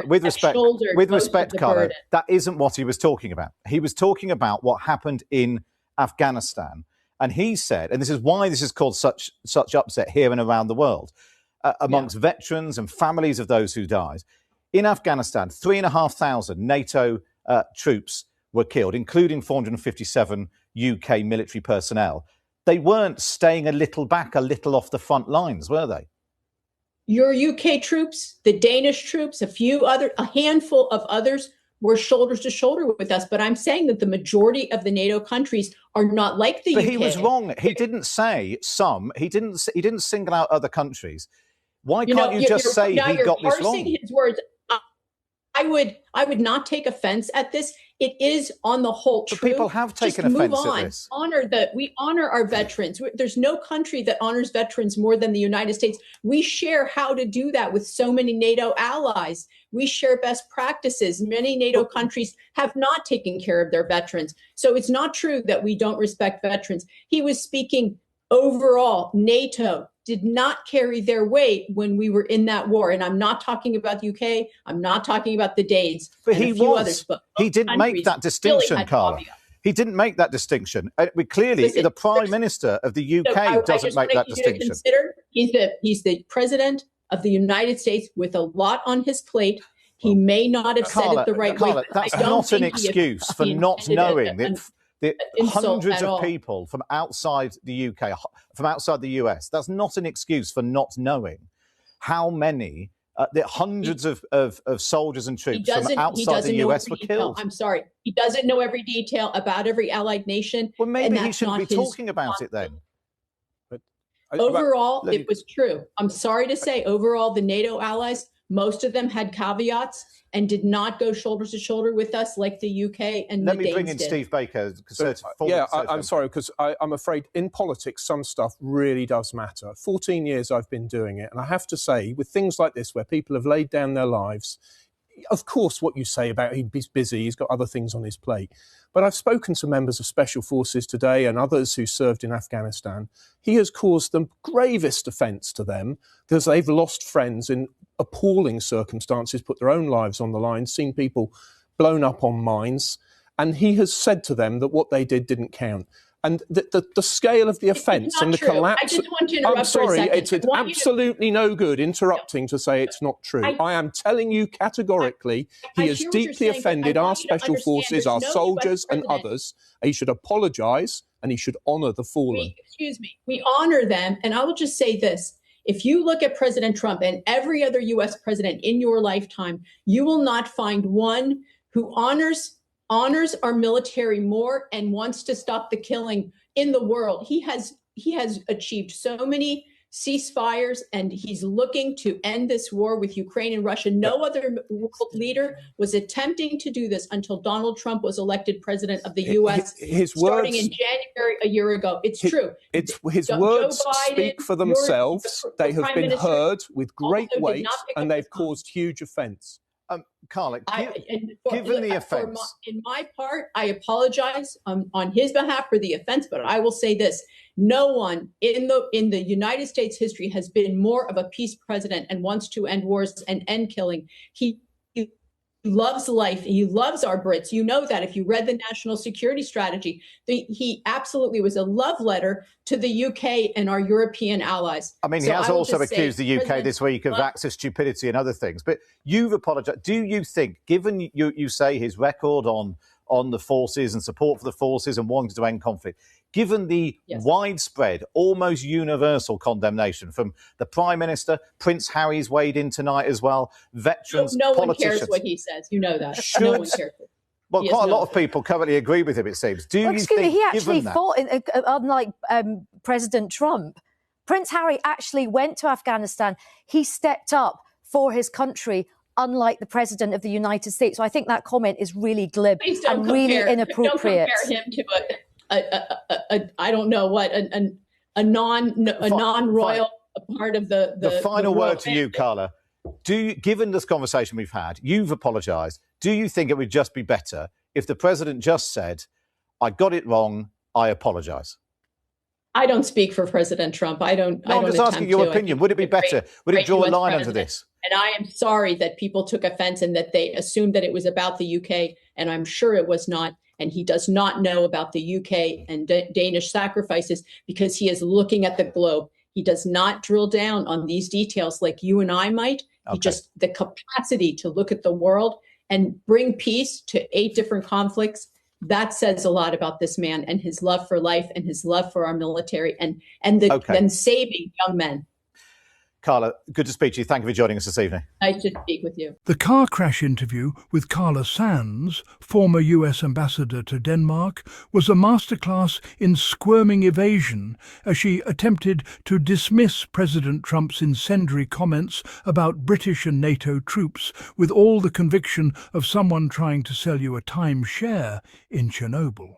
with respect, Carla, that isn't what he was talking about. He was talking about what happened in Afghanistan. And he said, and this is why this has caused such upset here and around the world, amongst veterans and families of those who died. In Afghanistan, 3,500 NATO troops were killed, including 457 UK military personnel. They weren't staying a little back, a little off the front lines, were they? Your UK troops, the Danish troops, a handful of others were shoulder to shoulder with us. But I'm saying that the majority of the NATO countries are not like the UK. But he was wrong. He didn't say some. He didn't single out other countries. Why can't you just say he got this wrong? His words. I would not take offense at this. It is on the whole true. But people have taken offense at this. We honor our veterans. There's no country that honors veterans more than the United States. We share how to do that with so many NATO allies. We share best practices. Many NATO countries have not taken care of their veterans. So it's not true that we don't respect veterans. He was speaking overall. NATO did not carry their weight when we were in that war. And I'm not talking about the UK. I'm not talking about the Danes. But he was. Others, but he didn't make that distinction, really, Carla. He didn't make that distinction. The Prime Minister of the UK doesn't make that distinction. He's the President of the United States with a lot on his plate. He may not have said it the right way. That's not an excuse for not knowing that hundreds of people from outside the UK, from outside the US, that's not an excuse for not knowing how many, the hundreds of soldiers and troops from outside the US were killed. I'm sorry. He doesn't know every detail about every allied nation. Well, maybe he shouldn't be talking about it then. Overall, it was true. I'm sorry to say, overall, the NATO allies, most of them had caveats and did not go shoulder to shoulder with us like the UK and Let me bring in Steve Baker. I'm sorry, because I'm afraid in politics, some stuff really does matter. 14 years I've been doing it. And I have to say, with things like this, where people have laid down their lives, of course, what you say about he's busy, he's got other things on his plate. But I've spoken to members of special forces today and others who served in Afghanistan. He has caused the gravest offence to them because they've lost friends in appalling circumstances, put their own lives on the line, seen people blown up on mines. And he has said to them that what they did didn't count. And the scale of the offence and the collapse... I just want to interrupt I'm sorry, for a second. it's absolutely no good interrupting to say it's not true. I am telling you categorically, he has deeply offended our special forces, our soldiers and others. He should apologise and he should honour the fallen. We honour them. And I will just say this. If you look at President Trump and every other U.S. president in your lifetime, you will not find one who honors our military more and wants to stop the killing in the world. He has achieved so many ceasefires, and he's looking to end this war with Ukraine and Russia. No other world leader was attempting to do this until Donald Trump was elected president of the U.S. starting in January a year ago. It's true. His words speak for themselves. They have been heard with great weight, and they've caused huge offence. Carla, given the offence, in my part, I apologize on his behalf for the offence, but I will say this: no one in the United States history has been more of a peace president and wants to end wars and end killing. He loves life. He loves our Brits. You know that if you read the national security strategy, he absolutely was a love letter to the UK and our European allies. I mean, he has also accused the UK this week of acts of stupidity and other things. But you've apologised. Do you think, given you say his record on the forces and support for the forces and wanting to end conflict, given the widespread, almost universal condemnation from the Prime Minister, Prince Harry's weighed in tonight as well, veterans, no one politicians. cares what he says. You know that. No one cares. Well, quite a lot of people currently agree with him, it seems. Excuse me, he actually fought, unlike President Trump. Prince Harry actually went to Afghanistan. He stepped up for his country, unlike the President of the United States. So I think that comment is really glib and really inappropriate. Don't compare him to I don't know what, a non-royal part of the final word to you, Carla. Given this conversation we've had, you've apologised. Do you think it would just be better if the president just said, I got it wrong, I apologise? I don't speak for President Trump. I don't. No, I'm just asking your opinion. Would it be better? Would it draw a line under this? And I am sorry that people took offense and that they assumed that it was about the UK, and I'm sure it was not. And he does not know about the UK and Danish sacrifices because he is looking at the globe. He does not drill down on these details like you and I might. He just, the capacity to look at the world and bring peace to 8 different conflicts. That says a lot about this man and his love for life and his love for our military and saving young men. Carla, good to speak to you. Thank you for joining us this evening. Nice to speak with you. The car crash interview with Carla Sands, former US ambassador to Denmark, was a masterclass in squirming evasion as she attempted to dismiss President Trump's incendiary comments about British and NATO troops with all the conviction of someone trying to sell you a timeshare in Chernobyl.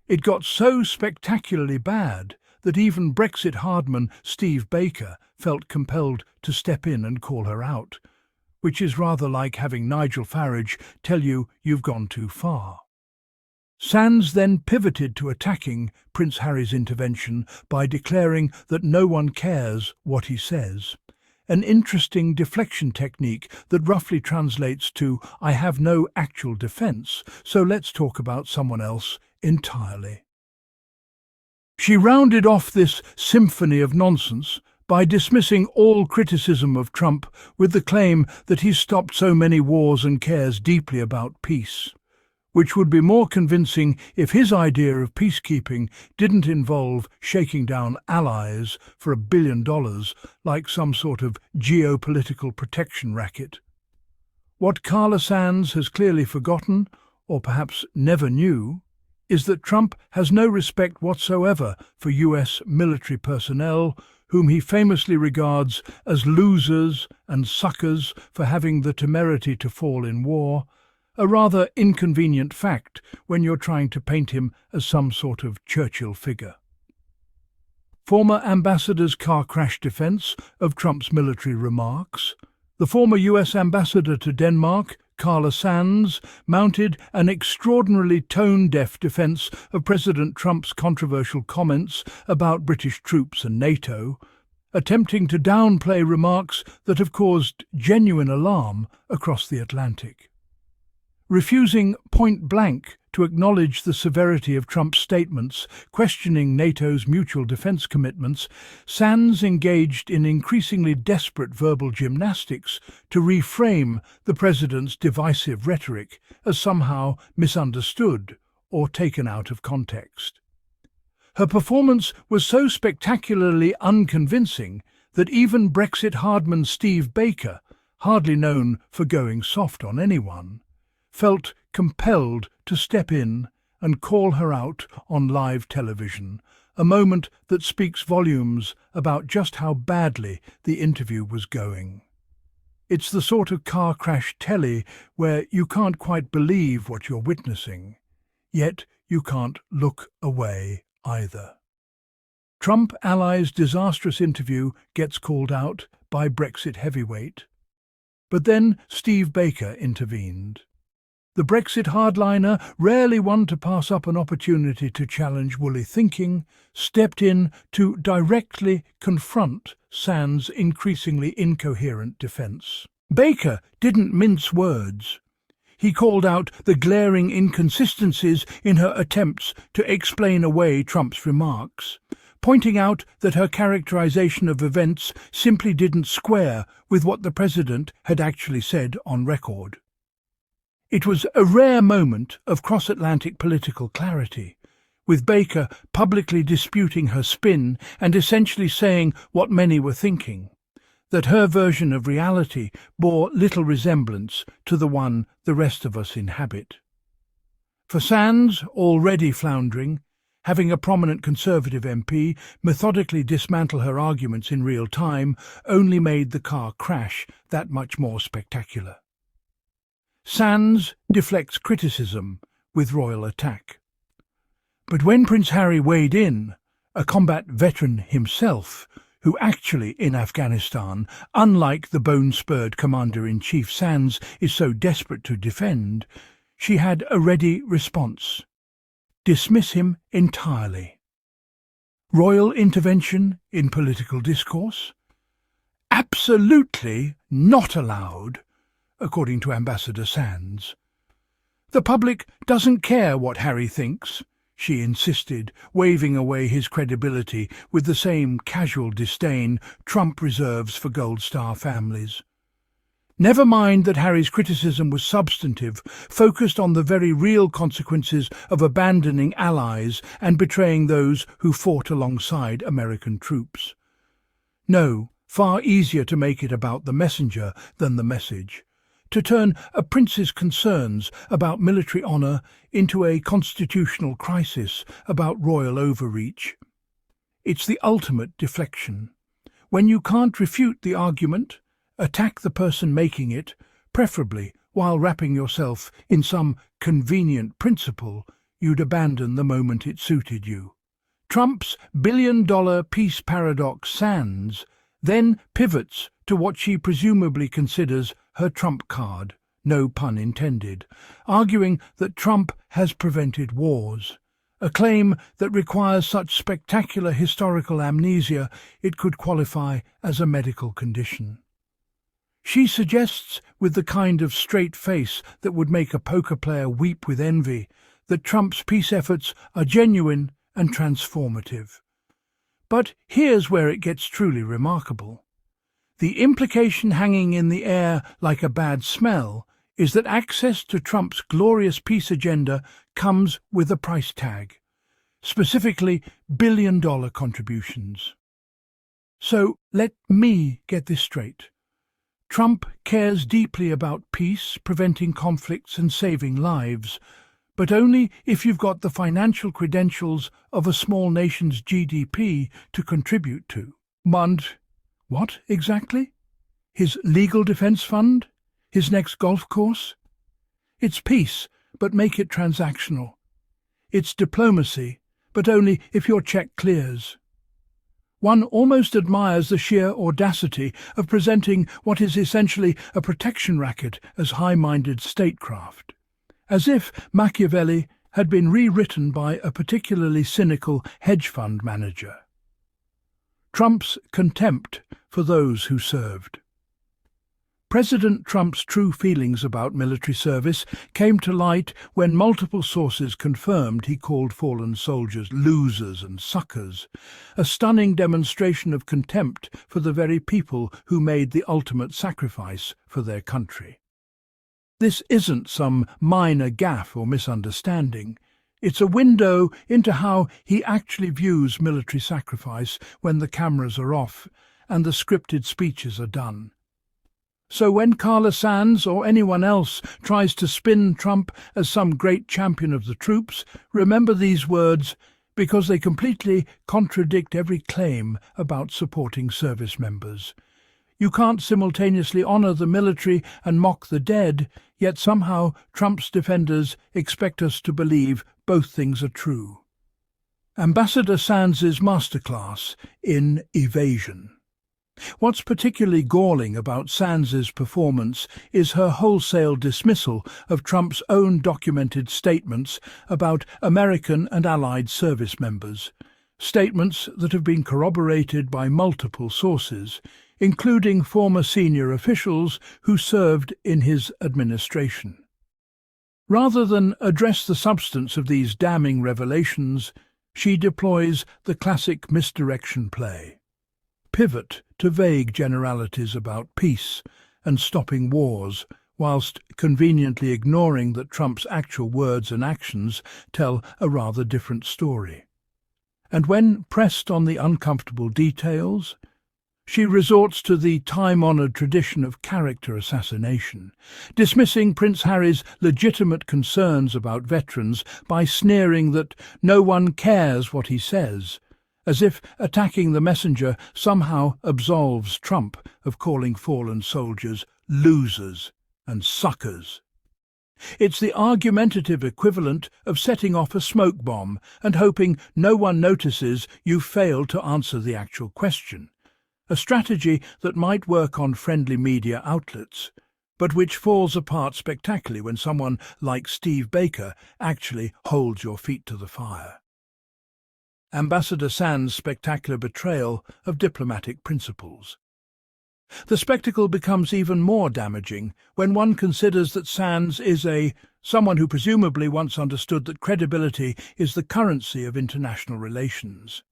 It got so spectacularly bad that even Brexit hardman Steve Baker felt compelled to step in and call her out, which is rather like having Nigel Farage tell you you've gone too far. Sands then pivoted to attacking Prince Harry's intervention by declaring that no one cares what he says, an interesting deflection technique that roughly translates to "I have no actual defence, so let's talk about someone else entirely." She rounded off this symphony of nonsense by dismissing all criticism of Trump with the claim that he's stopped so many wars and cares deeply about peace, which would be more convincing if his idea of peacekeeping didn't involve shaking down allies for $1 billion like some sort of geopolitical protection racket. What Carla Sands has clearly forgotten, or perhaps never knew, is that Trump has no respect whatsoever for US military personnel, whom he famously regards as losers and suckers for having the temerity to fall in war, a rather inconvenient fact when you're trying to paint him as some sort of Churchill figure. Former ambassador's car crash defense of Trump's military remarks. The former US ambassador to Denmark, Carla Sands, mounted an extraordinarily tone-deaf defence of President Trump's controversial comments about British troops and NATO, attempting to downplay remarks that have caused genuine alarm across the Atlantic. Refusing point-blank to acknowledge the severity of Trump's statements, questioning NATO's mutual defence commitments, Sands engaged in increasingly desperate verbal gymnastics to reframe the president's divisive rhetoric as somehow misunderstood or taken out of context. Her performance was so spectacularly unconvincing that even Brexit hardman Steve Baker, hardly known for going soft on anyone, felt compelled to step in and call her out on live television, a moment that speaks volumes about just how badly the interview was going. It's the sort of car crash telly where you can't quite believe what you're witnessing, yet you can't look away either. Trump allies' disastrous interview gets called out by Brexit heavyweight. But then Steve Baker intervened. The Brexit hardliner, rarely one to pass up an opportunity to challenge woolly thinking, stepped in to directly confront Sands' increasingly incoherent defence. Baker didn't mince words. He called out the glaring inconsistencies in her attempts to explain away Trump's remarks, pointing out that her characterization of events simply didn't square with what the president had actually said on record. It was a rare moment of cross-Atlantic political clarity, with Baker publicly disputing her spin and essentially saying what many were thinking, that her version of reality bore little resemblance to the one the rest of us inhabit. For Sands, already floundering, having a prominent Conservative MP methodically dismantle her arguments in real time only made the car crash that much more spectacular. Sands deflects criticism with royal attack. But when Prince Harry weighed in, a combat veteran himself, who actually in Afghanistan, unlike the bone-spurred Commander-in-Chief Sands is so desperate to defend, she had a ready response. Dismiss him entirely. Royal intervention in political discourse? Absolutely not allowed, according to Ambassador Sands. The public doesn't care what Harry thinks, she insisted, waving away his credibility with the same casual disdain Trump reserves for Gold Star families. Never mind that Harry's criticism was substantive, focused on the very real consequences of abandoning allies and betraying those who fought alongside American troops. No, far easier to make it about the messenger than the message, to turn a prince's concerns about military honour into a constitutional crisis about royal overreach. It's the ultimate deflection. When you can't refute the argument, attack the person making it, preferably while wrapping yourself in some convenient principle you'd abandon the moment it suited you. Trump's billion-dollar peace paradox Sands then pivots to what she presumably considers her trump card, no pun intended, arguing that Trump has prevented wars, a claim that requires such spectacular historical amnesia it could qualify as a medical condition. She suggests, with the kind of straight face that would make a poker player weep with envy, that Trump's peace efforts are genuine and transformative. But here's where it gets truly remarkable. The implication hanging in the air like a bad smell is that access to Trump's glorious peace agenda comes with a price tag, specifically billion-dollar contributions. So let me get this straight. Trump cares deeply about peace, preventing conflicts and saving lives, but only if you've got the financial credentials of a small nation's GDP to contribute to. And what exactly? His legal defense fund? His next golf course? It's peace, but make it transactional. It's diplomacy, but only if your check clears. One almost admires the sheer audacity of presenting what is essentially a protection racket as high-minded statecraft, as if Machiavelli had been rewritten by a particularly cynical hedge fund manager. Trump's contempt for those who served. President Trump's true feelings about military service came to light when multiple sources confirmed he called fallen soldiers losers and suckers, a stunning demonstration of contempt for the very people who made the ultimate sacrifice for their country. This isn't some minor gaffe or misunderstanding. It's a window into how he actually views military sacrifice when the cameras are off and the scripted speeches are done. So when Carla Sands or anyone else tries to spin Trump as some great champion of the troops, remember these words, because they completely contradict every claim about supporting service members. You can't simultaneously honour the military and mock the dead, yet somehow Trump's defenders expect us to believe both things are true. Ambassador Sands's masterclass in evasion. What's particularly galling about Sands's performance is her wholesale dismissal of Trump's own documented statements about American and Allied service members, statements that have been corroborated by multiple sources, including former senior officials who served in his administration. Rather than address the substance of these damning revelations, she deploys the classic misdirection play. Pivot to vague generalities about peace and stopping wars, whilst conveniently ignoring that Trump's actual words and actions tell a rather different story. And when pressed on the uncomfortable details, she resorts to the time-honoured tradition of character assassination, dismissing Prince Harry's legitimate concerns about veterans by sneering that no one cares what he says, as if attacking the messenger somehow absolves Trump of calling fallen soldiers losers and suckers. It's the argumentative equivalent of setting off a smoke bomb and hoping no one notices you've failed to answer the actual question, a strategy that might work on friendly media outlets, but which falls apart spectacularly when someone like Steve Baker actually holds your feet to the fire. Ambassador Sands' spectacular betrayal of diplomatic principles. The spectacle becomes even more damaging when one considers that Sands is someone who presumably once understood that credibility is the currency of international relations.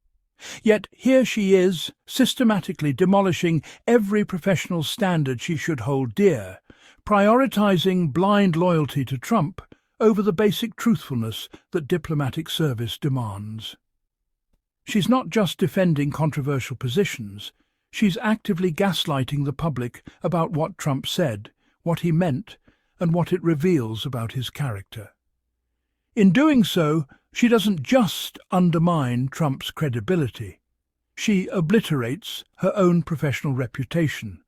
Yet here she is, systematically demolishing every professional standard she should hold dear, prioritizing blind loyalty to Trump over the basic truthfulness that diplomatic service demands. She's not just defending controversial positions, she's actively gaslighting the public about what Trump said, what he meant, and what it reveals about his character. In doing so, she doesn't just undermine Trump's credibility. She obliterates her own professional reputation,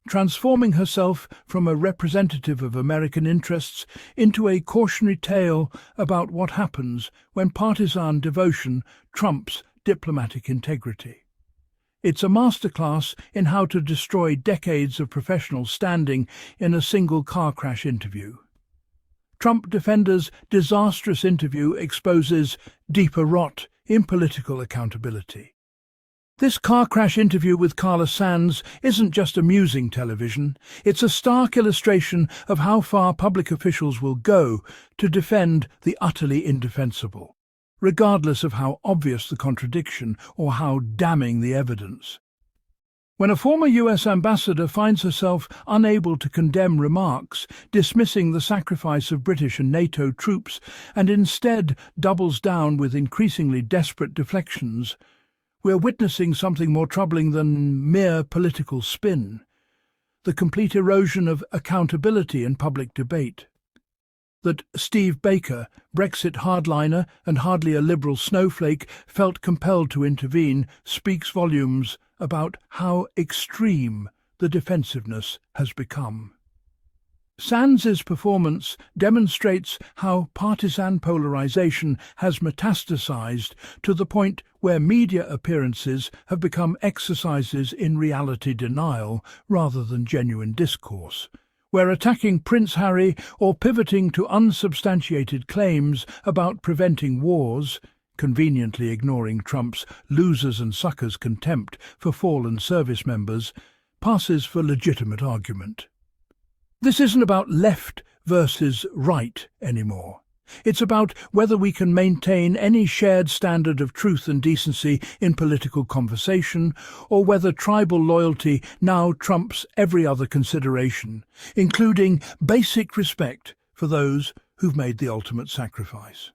transforming herself from a representative of American interests into a cautionary tale about what happens when partisan devotion trumps diplomatic integrity. It's a masterclass in how to destroy decades of professional standing in a single car crash interview. Trump defender's disastrous interview exposes deeper rot in political accountability. This car crash interview with Carla Sands isn't just amusing television, it's a stark illustration of how far public officials will go to defend the utterly indefensible, regardless of how obvious the contradiction or how damning the evidence. When a former US ambassador finds herself unable to condemn remarks dismissing the sacrifice of British and NATO troops and instead doubles down with increasingly desperate deflections, we're witnessing something more troubling than mere political spin: the complete erosion of accountability in public debate. That Steve Baker, Brexit hardliner and hardly a liberal snowflake, felt compelled to intervene speaks volumes about how extreme the defensiveness has become. Sands's performance demonstrates how partisan polarization has metastasized to the point where media appearances have become exercises in reality denial rather than genuine discourse, where attacking Prince Harry or pivoting to unsubstantiated claims about preventing wars, conveniently ignoring Trump's losers and suckers contempt for fallen service members, passes for legitimate argument. This isn't about left versus right anymore. It's about whether we can maintain any shared standard of truth and decency in political conversation, or whether tribal loyalty now trumps every other consideration, including basic respect for those who've made the ultimate sacrifice.